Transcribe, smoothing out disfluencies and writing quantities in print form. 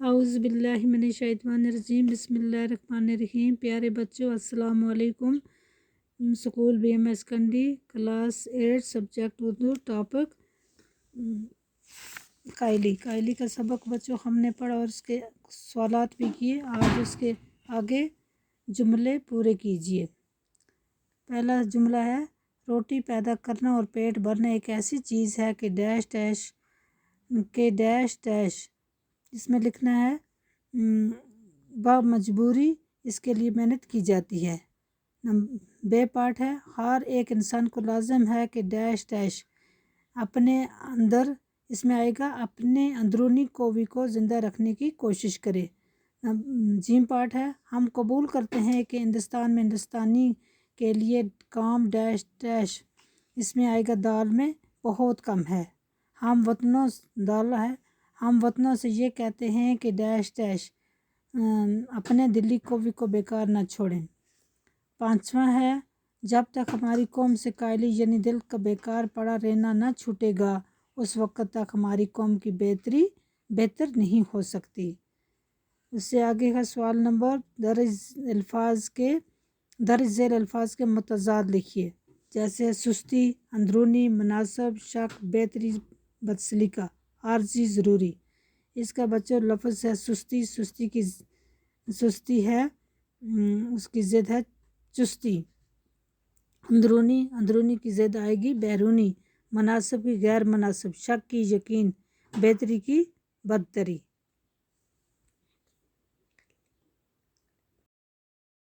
औज़ु बिल्लाहि मिनश शैतानिर रजीम बिस्मिल्लाहिर रहमानिर रहीम। प्यारे बच्चों, अस्सलाम वालेकुम। स्कूल BMS कंडी, क्लास 8, सब्जेक्ट उर्दू, टॉपिक कायली का सबक बच्चों हमने पढ़ा और उसके सवालात भी किए। आज उसके आगे जुमले पूरे कीजिए। पहला जुमला है, रोटी पैदा करना और पेट भरना एक ऐसी चीज़ है कि डैश डैश के डैश डैश। इसमें लिखना है मजबूरी इसके लिए मेहनत की जाती है। बे पार्ट है, हर एक इंसान को लाजिम है कि डैश डैश अपने अंदर, इसमें आएगा अपने अंदरूनी कौवी को ज़िंदा रखने की कोशिश करे। जीम पार्ट है, हम कबूल करते हैं कि हिंदुस्तान में हिंदुस्तानी के लिए काम डैश डैश, इसमें आएगा दाल में बहुत कम है। हम वतनों दाल है, हम वतनों से ये कहते हैं कि डैश डैश अपने दिली कौवी को बेकार न छोड़ें। पांचवा है, जब तक हमारी कौम से कायली यानी दिल का बेकार पड़ा रहना न छूटेगा उस वक्त तक हमारी कौम की बेहतर नहीं हो सकती। उससे आगे का सवाल नंबर, दर्ज झेल अल्फाज के मुतज़ाद लिखिए। जैसे सुस्ती, अंदरूनी, मुनासिब, शक, बेहतरी, बदसलीका, आर्जी, ज़रूरी। इसका बच्चों लफ्ज़ है सुस्ती। सुस्ती है, उसकी ज़िद है चुस्ती। अंदरूनी की ज़िद आएगी बैरूनी। मुनासिब की गैर मुनासिब, शक की यकीन, बेहतरी की बदतरी।